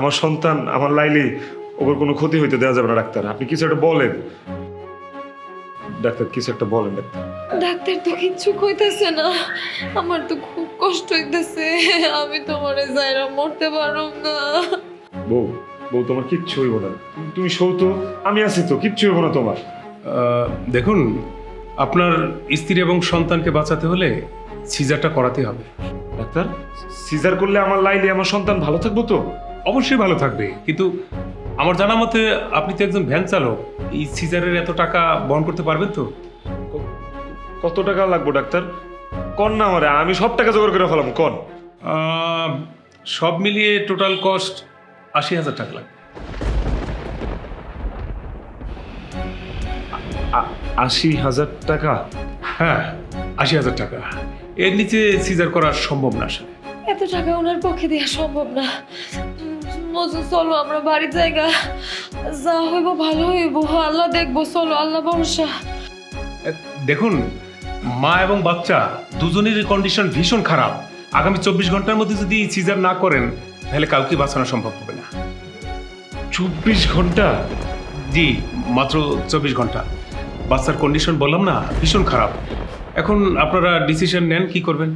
আমার সন্তান আমার লাইলি ওর কোনো ক্ষতি হইতে দেওয়া যাবে না ডাক্তার। আপনি কিছু একটা বলেন ডাক্তার, কিছু একটা বলেন ডাক্তার। ডাক্তার তো কিচ্ছু কইতেছে না, আমার তো খুব কষ্ট হইতেছে। আমি তোমারে যাইরা মরতে পারুম না। বউ বউ তোমার কিচ্ছু হইব না, তুমি সৌত, আমি আছি তো, কিচ্ছু হইব না তোমার। দেখুন, আপনার স্ত্রী এবং সন্তানকে বাঁচাতে হলে সিজারটা করাতে হবে। ডাক্তার, সিজার করলে আমার লাইলি আমার সন্তান ভালো থাকবো তো? অবশ্যই ভালো থাকবে, কিন্তু আমার জানা মতে আপনি তো একজন ভ্যান চালক, এই সিজারের এত টাকা বহন করতে পারবেন তো? কত টাকা লাগবো ডাক্তার? কন না আমারে, আমি সব টাকা জোগাড় করে ফেলাম, কন। সব মিলিয়ে টোটাল কস্ট ৮০,০০০ টাকা লাগবে। ৮০,০০০ টাকা? হ্যাঁ, ৮০,০০০ টাকা। এর নিচে সিজার করা সম্ভব না আসলে। এত টাকা ওনার পক্ষে দেওয়া সম্ভব না। মজু চলো আমরা বাড়ির জায়গা, যা হইব ভালো হইব, আল্লাহ দেখবো, চলো আল্লাহ ভরসা। দেখুন, মা এবং বাচ্চা দুজনেরই কন্ডিশন ভীষণ খারাপ। আগামী ২৪ ঘন্টার মধ্যে যদি সিজার না করেন তাহলে কাউকে বাঁচানো সম্ভব হবে না। ২৪ ঘন্টা? জি, মাত্র ২৪ ঘন্টা। বাচ্চার কন্ডিশন বললাম না, ভীষণ খারাপ। এখন আপনারা ডিসিশন নেন কি করবেন।